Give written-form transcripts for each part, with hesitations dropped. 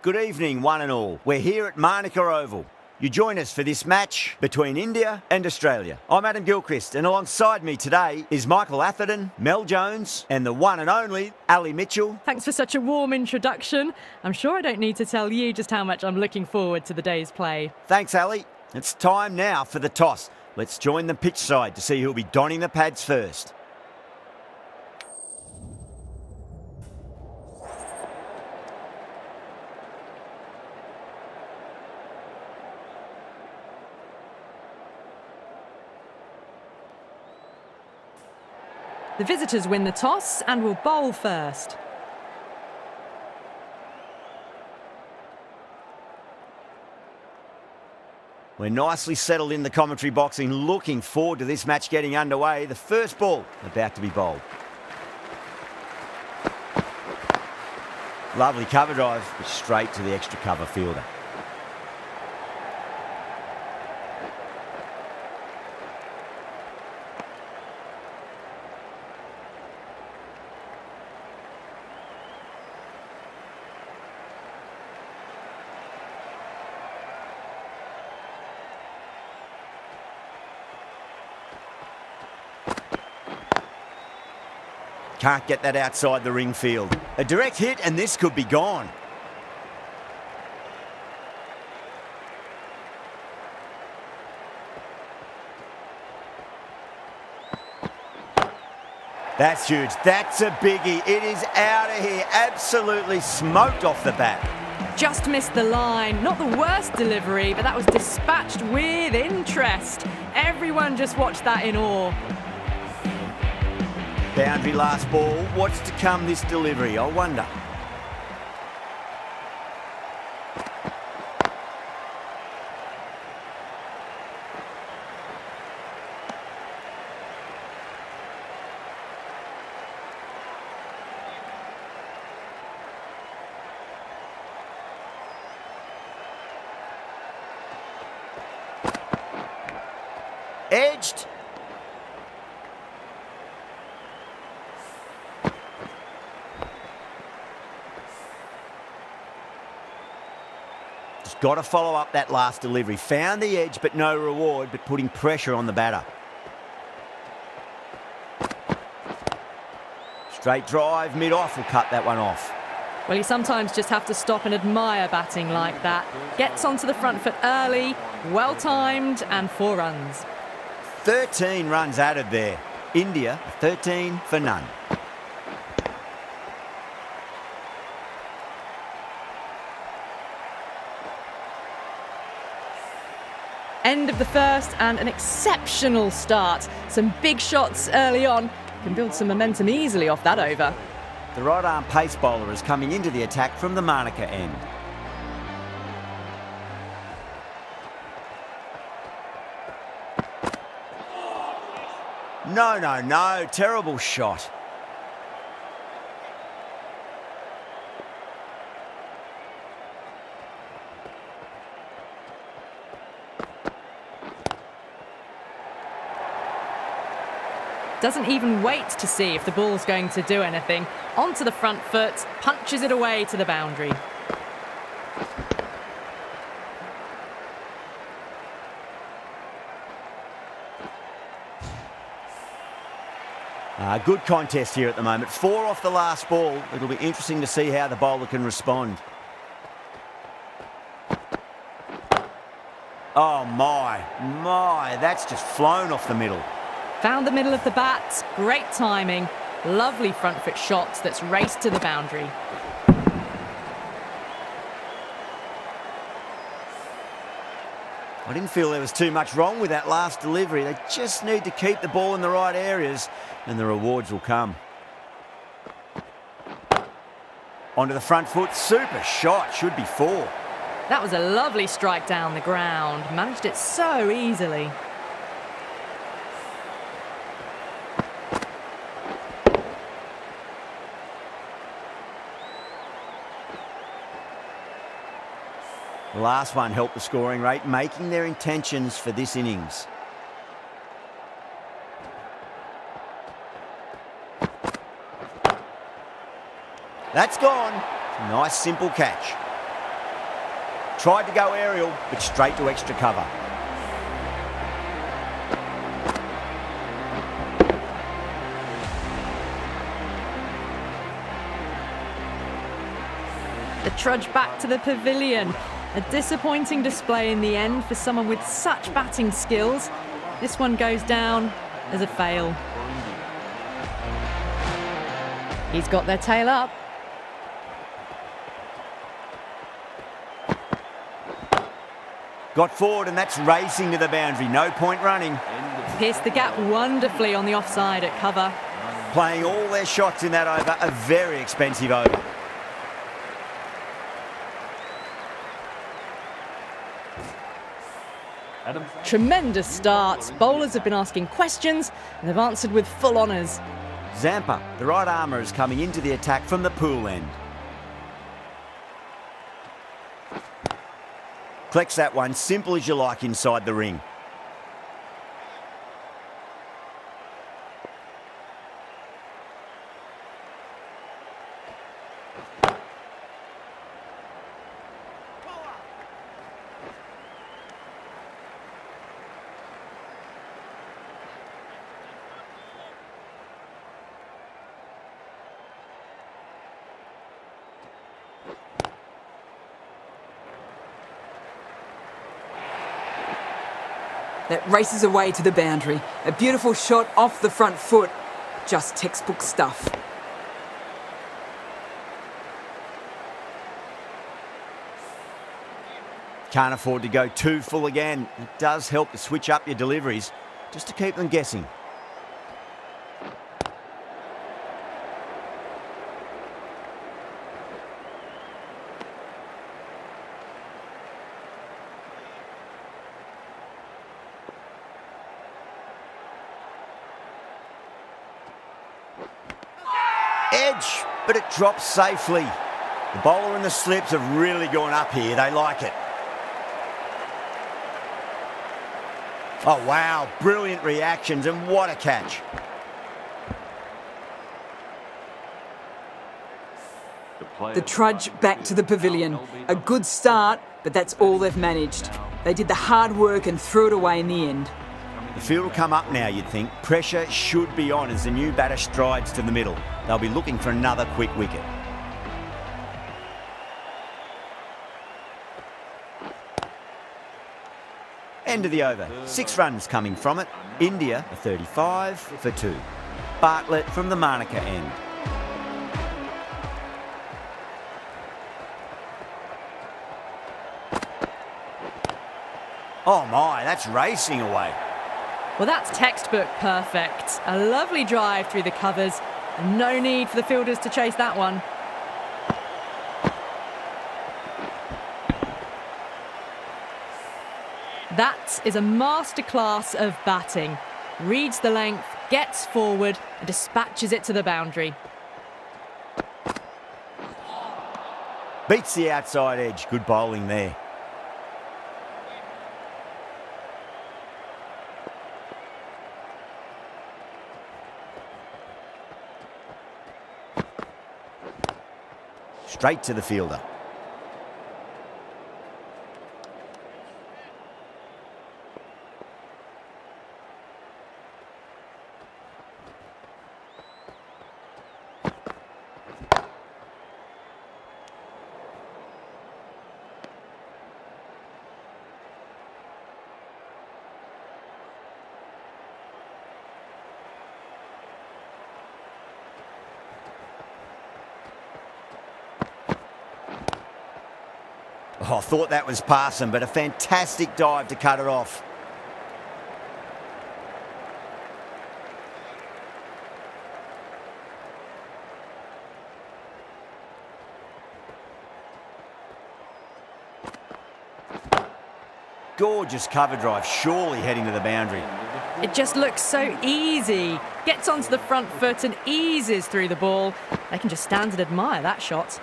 Good evening, one and all. We're here at Manica Oval. You join us for this match between India and Australia. I'm Adam Gilchrist, and alongside me today is Michael Atherton, Mel Jones, and the one and only Ali Mitchell. Thanks for such a warm introduction. I'm sure I don't need to tell you just how much I'm looking forward to the day's play. Thanks, Ali. It's time now for the toss. Let's join the pitch side to see who'll be donning the pads first. The visitors win the toss and will bowl first. We're nicely settled in the commentary boxing, looking forward to this match getting underway. The first ball about to be bowled. Lovely cover drive, but straight to the extra cover fielder. Can't get that outside the ring field. A direct hit and this could be gone. That's huge. That's a biggie. It is out of here. Absolutely smoked off the bat. Just missed the line. Not the worst delivery, but that was dispatched with interest. Everyone just watched that in awe. Boundary last ball. What's to come this delivery? I wonder. Edged. Just got to follow up that last delivery. Found the edge, but no reward, but putting pressure on the batter. Straight drive, mid-off will cut that one off. Well, you sometimes just have to stop and admire batting like that. Gets onto the front foot early, well-timed, and 4 runs. 13 runs added there. India, 13 for none. End of the first and an exceptional start. Some big shots early on. Can build some momentum easily off that over. The right-arm pace bowler is coming into the attack from the Manica end. No. Terrible shot. Doesn't even wait to see if the ball's going to do anything. Onto the front foot, punches it away to the boundary. Good contest here at the moment. 4 off the last ball. It'll be interesting to see how the bowler can respond. Oh my, that's just flown off the middle. Found the middle of the bat, great timing. Lovely front foot shot that's raced to the boundary. I didn't feel there was too much wrong with that last delivery. They just need to keep the ball in the right areas and the rewards will come. Onto the front foot, super shot, should be 4. That was a lovely strike down the ground. Managed it so easily. The last one helped the scoring rate, making their intentions for this innings. That's gone. Nice simple catch. Tried to go aerial, but straight to extra cover. The trudge back to the pavilion. A disappointing display in the end for someone with such batting skills. This one goes down as a fail. He's got their tail up. Got forward and that's racing to the boundary. No point running. Pierced the gap wonderfully on the offside at cover. Playing all their shots in that over. A very expensive over. Tremendous starts. Bowlers have been asking questions and they've answered with full honours. Zampa, the right armour, is coming into the attack from the pool end. Collects that one, simple as you like, inside the ring. That races away to the boundary. A beautiful shot off the front foot. Just textbook stuff. Can't afford to go too full again. It does help to switch up your deliveries, just to keep them guessing. Edge, but it drops safely. The bowler and the slips have really gone up here. They like it. Oh, wow. Brilliant reactions, and what a catch. The trudge back to the pavilion. A good start, but that's all they've managed. They did the hard work and threw it away in the end. The field will come up now, you'd think. Pressure should be on as the new batter strides to the middle. They'll be looking for another quick wicket. End of the over. 6 runs coming from it. India, a 35 for 2. Bartlett from the Monica end. Oh my, that's racing away. Well, that's textbook perfect. A lovely drive through the covers. And no need for the fielders to chase that one. That is a masterclass of batting. Reads the length, gets forward and dispatches it to the boundary. Beats the outside edge. Good bowling there. Straight to the fielder. Oh, I thought that was passing, but a fantastic dive to cut it off. Gorgeous cover drive, surely heading to the boundary. It just looks so easy. Gets onto the front foot and eases through the ball. They can just stand and admire that shot.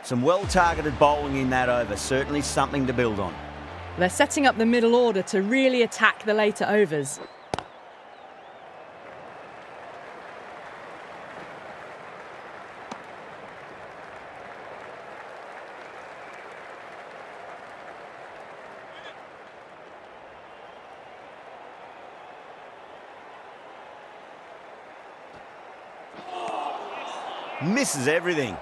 Some well-targeted bowling in that over, certainly something to build on. They're setting up the middle order to really attack the later overs. Misses everything.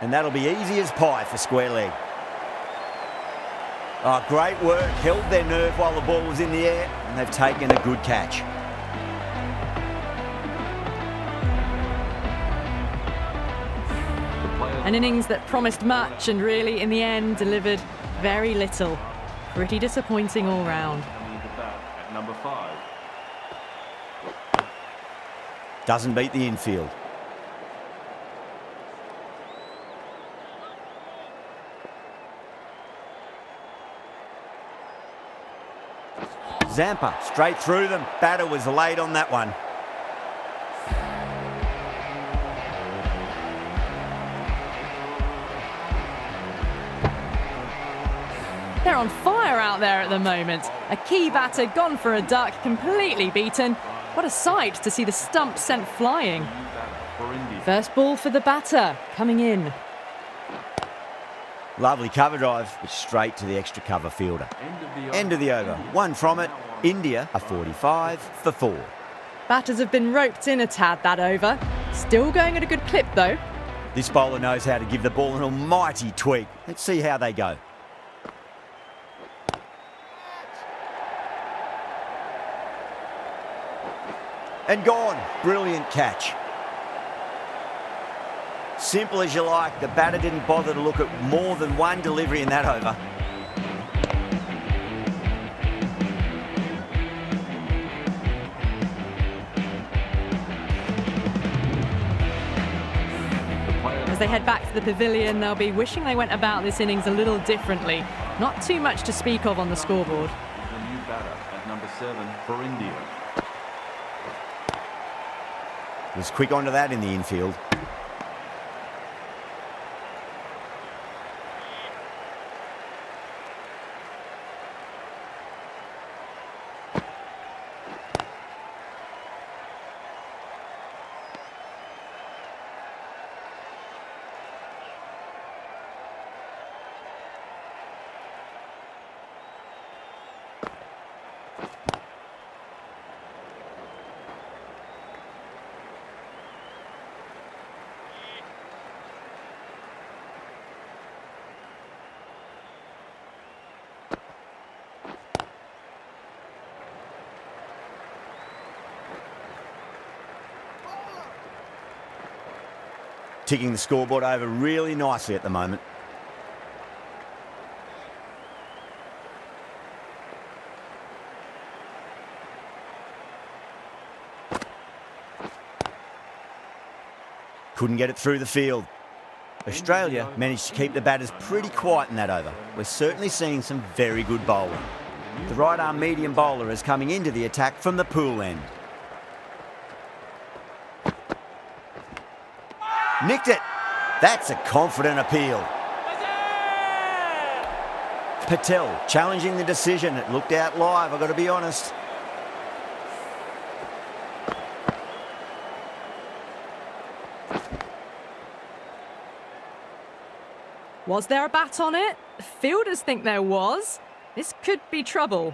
And that'll be easy as pie for square leg. Oh, great work. Held their nerve while the ball was in the air, and they've taken a good catch. An innings that promised much and really, in the end, delivered very little. Pretty disappointing all round. Number 5. Doesn't beat the infield. Zampa straight through them. Batter was late on that one. They're on fire out there at the moment. A key batter gone for a duck, completely beaten. What a sight to see the stump sent flying. First ball for the batter, coming in. Lovely cover drive, but straight to the extra cover fielder. End of the over. One from it. India are 45 for 4. Batters have been roped in a tad that over. Still going at a good clip though. This bowler knows how to give the ball an almighty tweak. Let's see how they go. And gone. Brilliant catch. Simple as you like. The batter didn't bother to look at more than one delivery in that over. As they head back to the pavilion, they'll be wishing they went about this innings a little differently. Not too much to speak of on the scoreboard. The new batter at number 7 for India. Was quick onto that in the infield. Ticking the scoreboard over really nicely at the moment. Couldn't get it through the field. Australia managed to keep the batters pretty quiet in that over. We're certainly seeing some very good bowling. The right arm medium bowler is coming into the attack from the pool end. Nicked it. That's a confident appeal. Patel challenging the decision. It looked out live, I've got to be honest. Was there a bat on it? The fielders think there was. This could be trouble.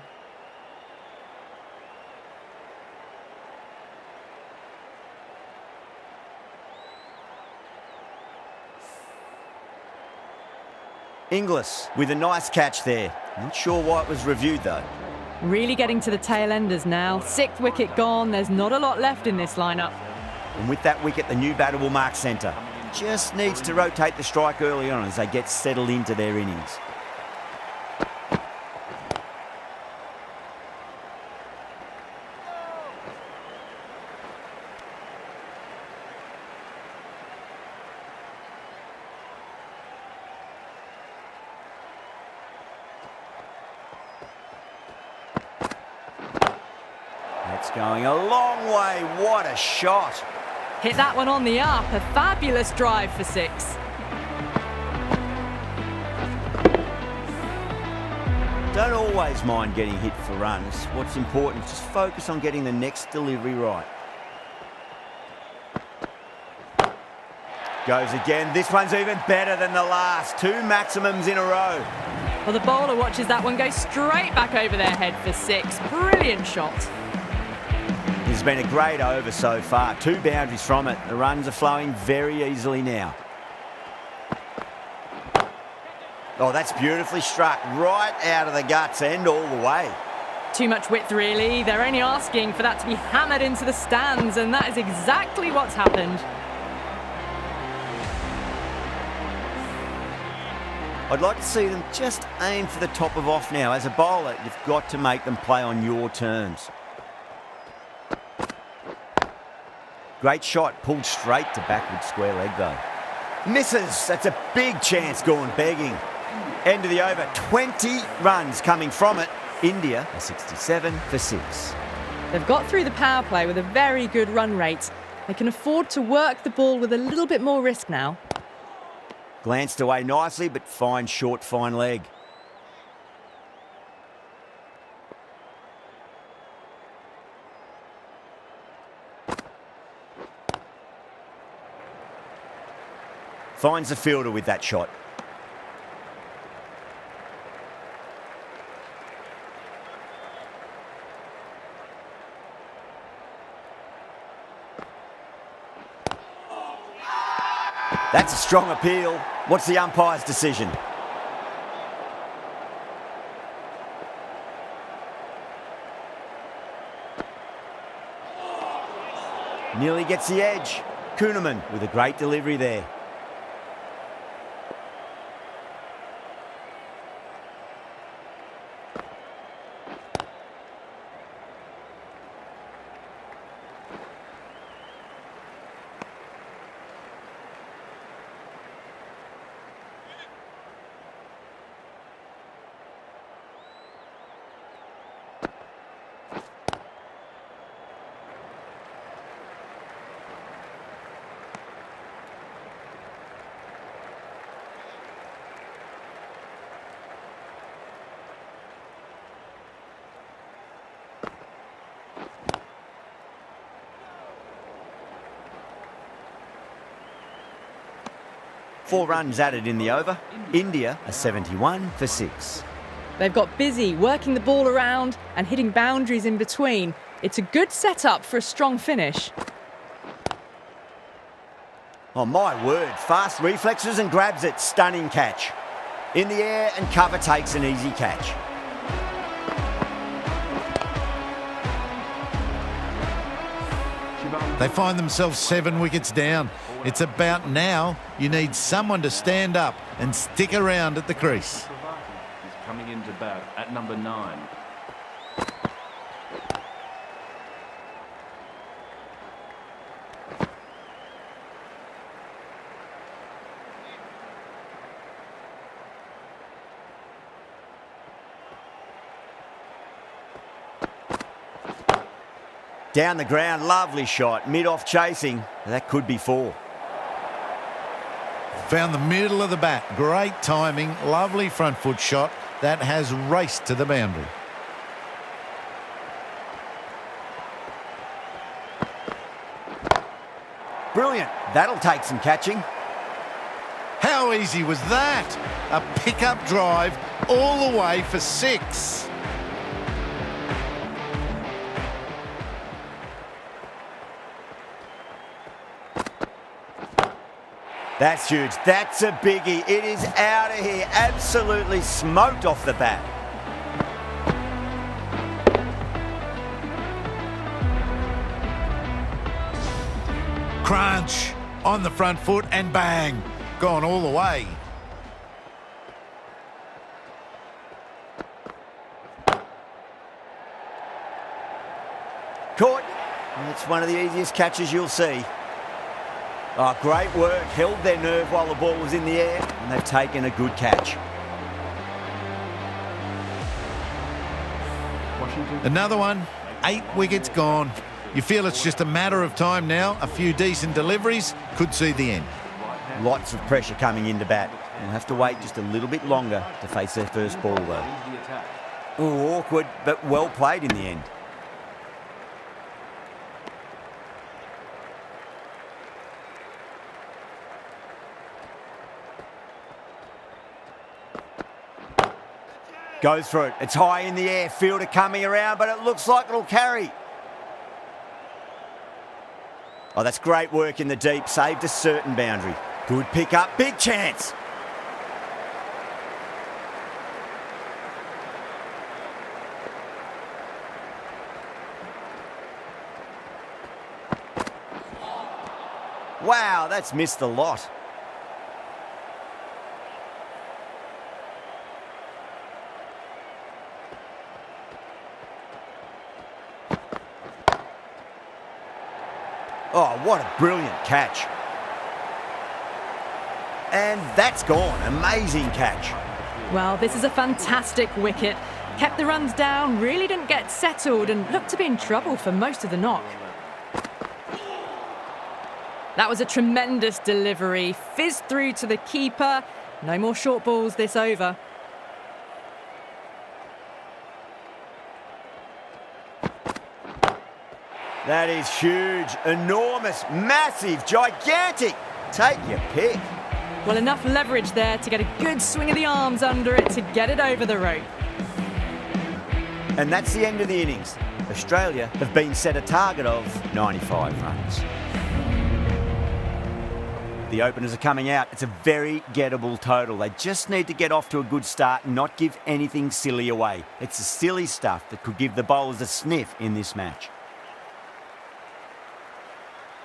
Inglis with a nice catch there. Not sure why it was reviewed though. Really getting to the tail enders now. 6th wicket gone. There's not a lot left in this lineup. And with that wicket, the new batter will mark centre. Just needs to rotate the strike early on as they get settled into their innings. That's going a long way. What a shot. Hit that one on the up. A fabulous drive for 6. Don't always mind getting hit for runs. What's important is just focus on getting the next delivery right. Goes again. This one's even better than the last. 2 maximums in a row. Well, the bowler watches that one go straight back over their head for 6. Brilliant shot. This has been a great over so far. 2 boundaries from it. The runs are flowing very easily now. Oh, that's beautifully struck. Right out of the guts and all the way. Too much width, really. They're only asking for that to be hammered into the stands, and that is exactly what's happened. I'd like to see them just aim for the top of off now. As a bowler, you've got to make them play on your terms. Great shot, pulled straight to backward square leg though. Misses, that's a big chance gone begging. End of the over, 20 runs coming from it. India are 67 for 6. They've got through the power play with a very good run rate. They can afford to work the ball with a little bit more risk now. Glanced away nicely, but fine short, fine leg. Finds the fielder with that shot. That's a strong appeal. What's the umpire's decision? Nearly gets the edge. Kuhnemann with a great delivery there. Four runs added in the over. India are 71 for 6. They've got busy working the ball around and hitting boundaries in between. It's a good setup for a strong finish. Oh my word, fast reflexes and grabs it. Stunning catch. In the air and cover takes an easy catch. They find themselves 7 wickets down. It's about now you need someone to stand up and stick around at the crease. Is coming into bat at number 9. Down the ground, lovely shot. Mid-off chasing. That could be 4. Found the middle of the bat. Great timing. Lovely front foot shot. That has raced to the boundary. Brilliant. That'll take some catching. How easy was that? A pickup drive all the way for 6. That's huge. That's a biggie. It is out of here. Absolutely smoked off the bat. Crunch on the front foot and bang. Gone all the way. Caught. It's one of the easiest catches you'll see. Oh, great work. Held their nerve while the ball was in the air, and they've taken a good catch. Another one. 8 wickets gone. You feel it's just a matter of time now. A few decent deliveries could see the end. Lots of pressure coming into bat. We'll have to wait just a little bit longer to face their first ball, though. Oh, awkward, but well played in the end. Goes for it. It's high in the air. Fielder coming around, but it looks like it'll carry. Oh, that's great work in the deep. Saved a certain boundary. Good pick up. Big chance. Wow, that's missed the lot. Oh, what a brilliant catch. And that's gone. Amazing catch. Well, this is a fantastic wicket. Kept the runs down, really didn't get settled and looked to be in trouble for most of the knock. That was a tremendous delivery. Fizzed through to the keeper. No more short balls this over. That is huge, enormous, massive, gigantic. Take your pick. Well, enough leverage there to get a good swing of the arms under it to get it over the rope. And that's the end of the innings. Australia have been set a target of 95 runs. The openers are coming out. It's a very gettable total. They just need to get off to a good start and not give anything silly away. It's the silly stuff that could give the bowlers a sniff in this match.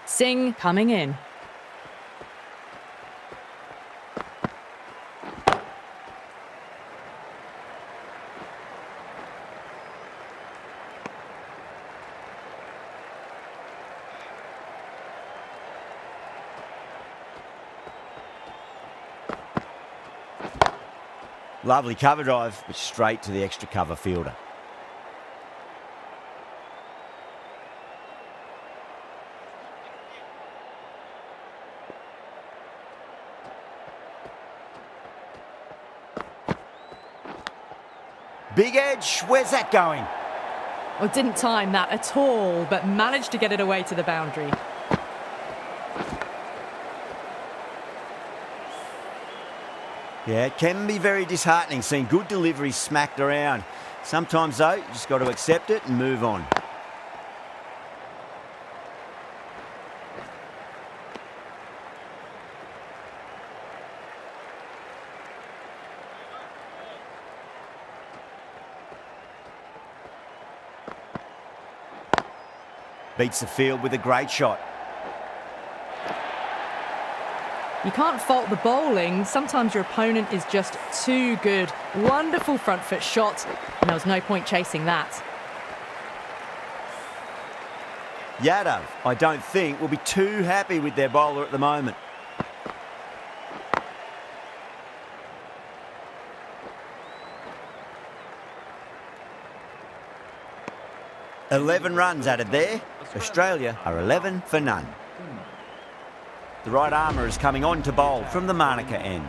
Singh coming in. Lovely cover drive, but straight to the extra cover fielder. Big edge, where's that going? Well, didn't time that at all, but managed to get it away to the boundary. Yeah, it can be very disheartening seeing good deliveries smacked around. Sometimes, though, you just got to accept it and move on. Beats the field with a great shot. You can't fault the bowling. Sometimes your opponent is just too good. Wonderful front foot shot, and there was no point chasing that. Yadav, I don't think, will be too happy with their bowler at the moment. "11 runs added there. Australia are 11 for none. The right armour is coming on to bowl from the Manica end.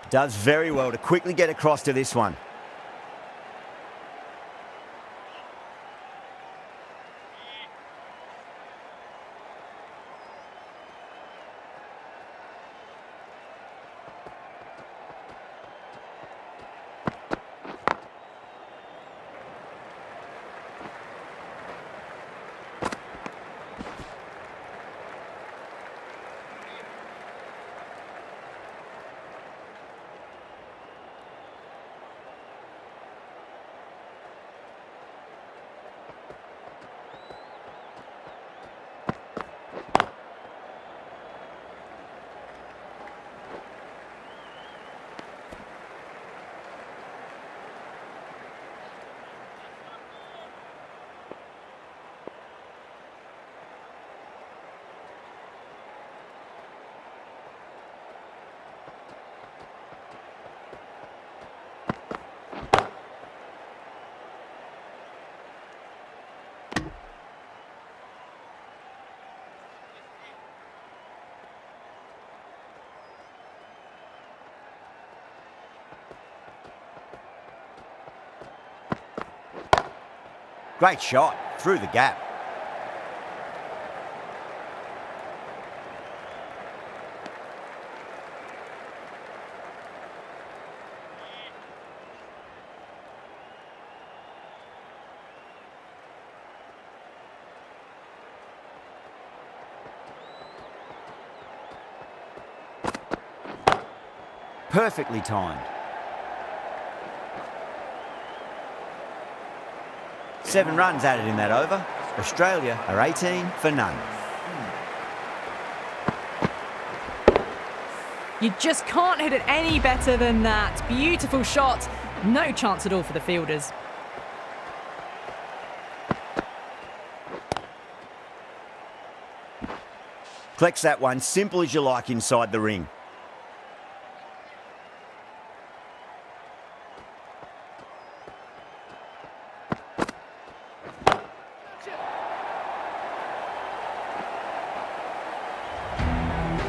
Does very well to quickly get across to this one. Great shot through the gap. Perfectly timed. 7 runs added in that over. Australia are 18 for none. You just can't hit it any better than that. Beautiful shot. No chance at all for the fielders. Collects that one simple as you like inside the ring.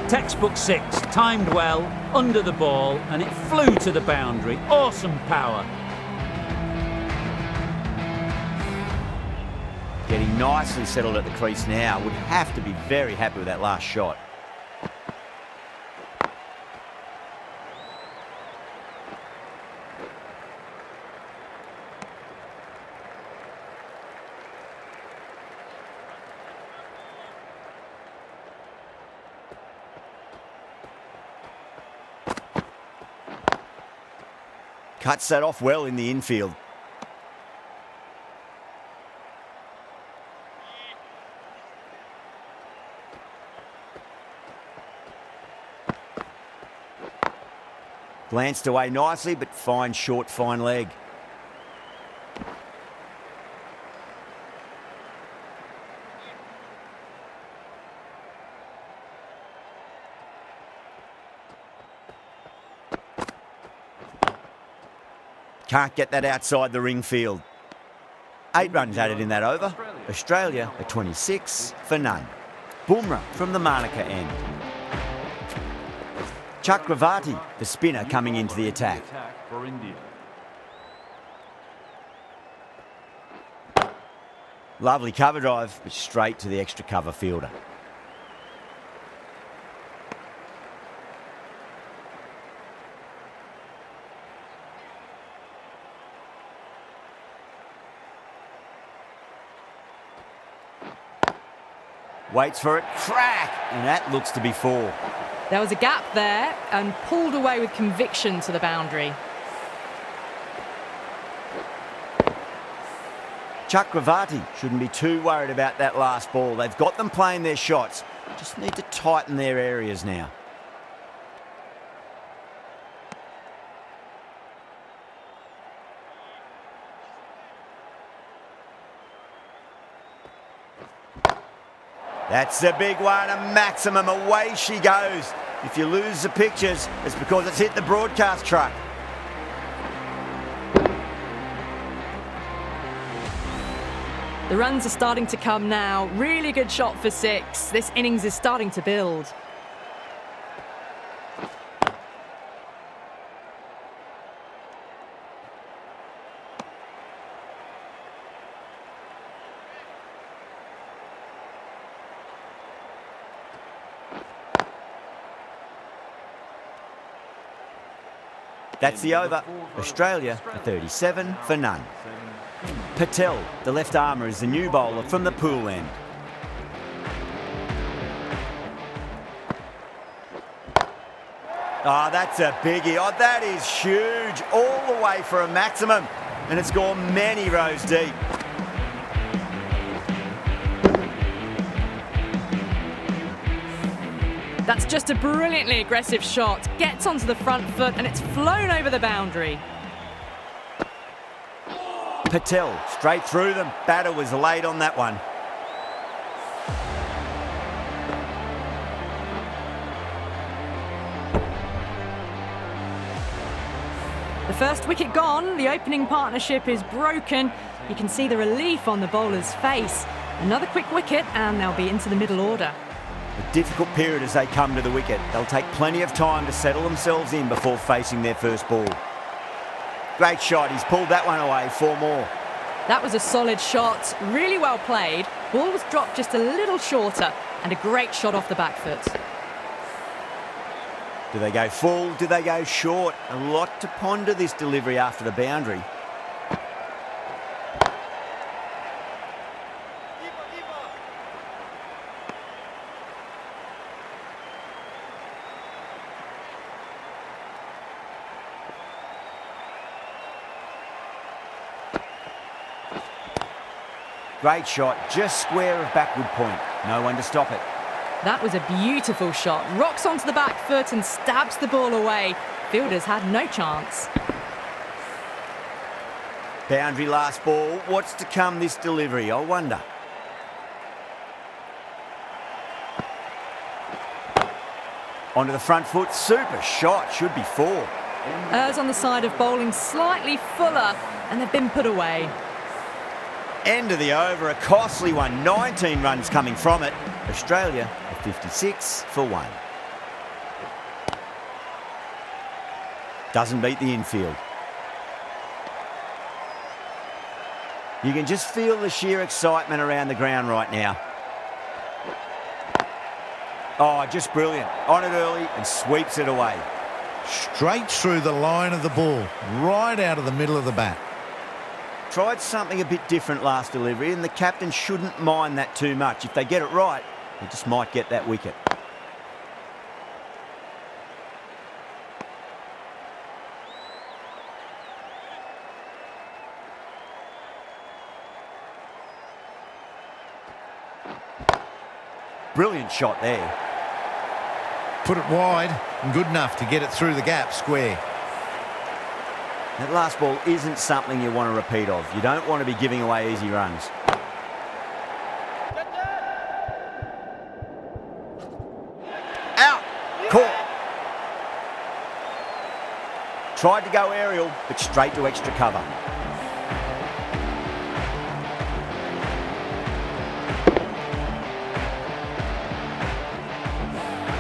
Textbook 6, timed well, under the ball, and it flew to the boundary. Awesome power. Getting nicely settled at the crease now. Would have to be very happy with that last shot. Cuts that off well in the infield. Glanced away nicely, but fine short, fine leg. Can't get that outside the ring field. 8 runs added in that over. Australia are 26 for none. Bumrah from the Manica end. Chakravarti, the spinner, coming into the attack. For India. Lovely cover drive, but straight to the extra cover fielder. Waits for it, crack, and that looks to be 4. There was a gap there and pulled away with conviction to the boundary. Chakravarti shouldn't be too worried about that last ball. They've got them playing their shots. Just need to tighten their areas now. That's the big one, a maximum. Away she goes. If you lose the pictures, it's because it's hit the broadcast truck. The runs are starting to come now. Really good shot for 6. This innings is starting to build. That's the over. Australia are 37 for none. Patel, the left armour, is the new bowler from the pool end. Oh, that's a biggie. Oh, that is huge. All the way for a maximum. And it's gone many rows deep. That's just a brilliantly aggressive shot. Gets onto the front foot and it's flown over the boundary. Patel, straight through them. Batter was late on that one. The first wicket gone, the opening partnership is broken. You can see the relief on the bowler's face. Another quick wicket and they'll be into the middle order. A difficult period as they come to the wicket. They'll take plenty of time to settle themselves in before facing their first ball. Great shot, he's pulled that one away, 4 more. That was a solid shot, really well played. Ball was dropped just a little shorter, and a great shot off the back foot. Do they go full? Do they go short? A lot to ponder this delivery after the boundary. Great shot, just square of backward point. No one to stop it. That was a beautiful shot. Rocks onto the back foot and stabs the ball away. Fielders had no chance. Boundary last ball. What's to come this delivery, I wonder. Onto the front foot. Super shot. Should be 4. Errs on the side of bowling slightly fuller, and they've been put away. End of the over, a costly one. 19 runs coming from it. Australia are 56 for 1. Doesn't beat the infield. You can just feel the sheer excitement around the ground right now. Oh, just brilliant. On it early and sweeps it away. Straight through the line of the ball, right out of the middle of the bat. Tried something a bit different last delivery, and the captain shouldn't mind that too much. If they get it right, they just might get that wicket. Brilliant shot there. Put it wide and good enough to get it through the gap square. That last ball isn't something you want to repeat of. You don't want to be giving away easy runs. Out! Caught! Tried to go aerial, but straight to extra cover.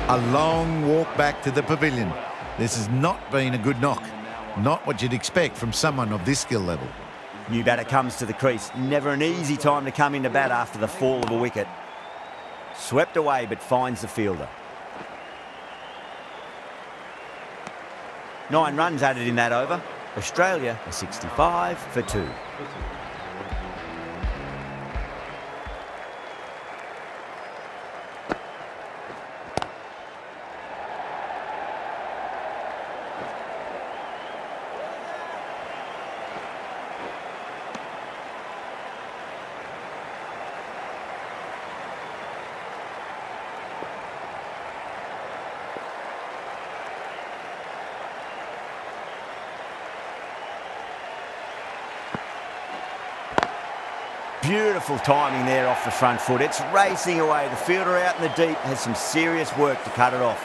A long walk back to the pavilion. This has not been a good knock. Not what you'd expect from someone of this skill level. New batter comes to the crease. Never an easy time to come into bat after the fall of a wicket. Swept away, but finds the fielder. 9 runs added in that over. Australia are 65 for 2. Beautiful timing there off the front foot. It's racing away. The fielder out in the deep has some serious work to cut it off.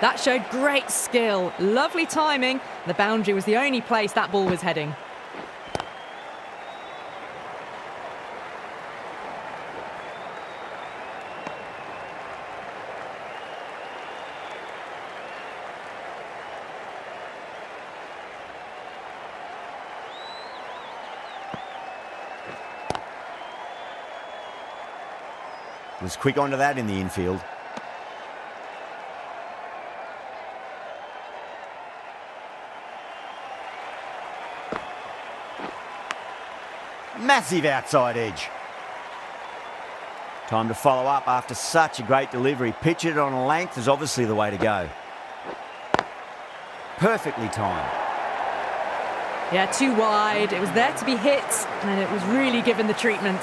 That showed great skill. Lovely timing. The boundary was the only place that ball was heading. Was quick onto that in the infield. Massive outside edge. Time to follow up after such a great delivery. Pitch it on a length is obviously the way to go. Perfectly timed. Yeah, too wide. It was there to be hit, and it was really given the treatment.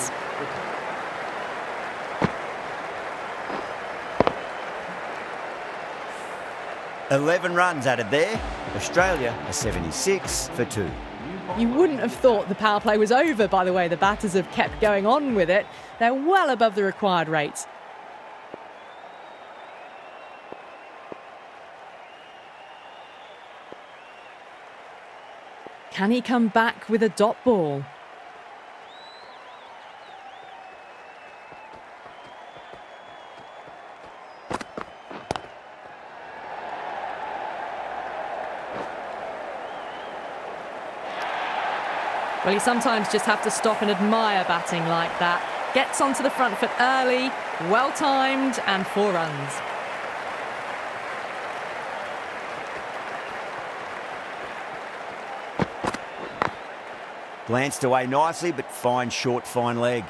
$11 runs added there. Australia are 76 for 2. You wouldn't have thought the power play was over by the way the batters have kept going on with it. They're well above the required rate. Can he come back with a dot ball? Well, you sometimes just have to stop and admire batting like that. Gets onto the front foot early, well timed, and 4 runs. Glanced away nicely, but fine short, fine leg.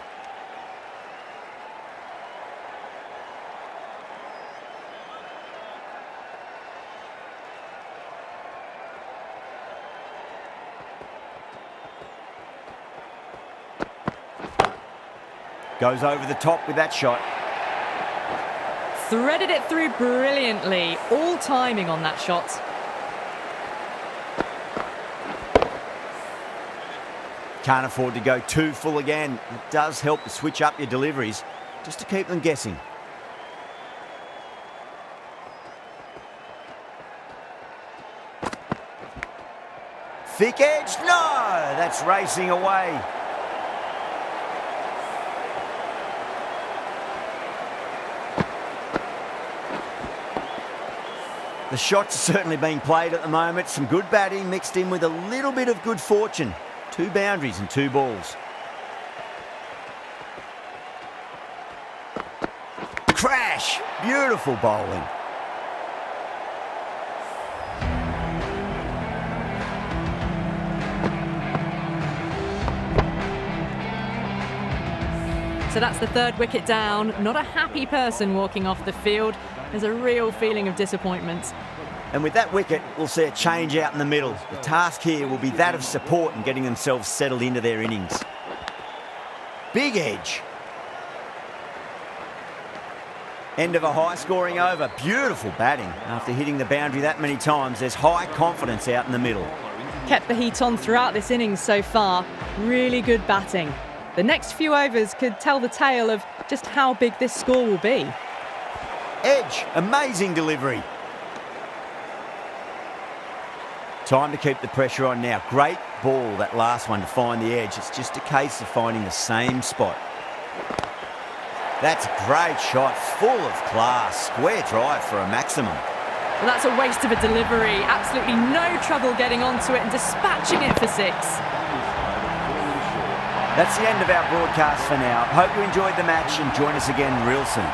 Goes over the top with that shot. Threaded it through brilliantly, all timing on that shot. Can't afford to go too full again. It does help to switch up your deliveries, just to keep them guessing. Thick edge, no! That's racing away. The shots are certainly being played at the moment. Some good batting mixed in with a little bit of good fortune. 2 boundaries and 2 balls. Crash! Beautiful bowling. So that's the 3rd wicket down. Not a happy person walking off the field. There's a real feeling of disappointment. And with that wicket, we'll see a change out in the middle. The task here will be that of support and getting themselves settled into their innings. Big edge. End of a high-scoring over. Beautiful batting. After hitting the boundary that many times, there's high confidence out in the middle. Kept the heat on throughout this innings so far. Really good batting. The next few overs could tell the tale of just how big this score will be. Edge. Amazing delivery. Time to keep the pressure on now. Great ball, that last one, to find the edge. It's just a case of finding the same spot. That's a great shot, full of class. Square drive for a maximum. Well, that's a waste of a delivery. Absolutely no trouble getting onto it and dispatching it for 6. That's the end of our broadcast for now. Hope you enjoyed the match and join us again real soon.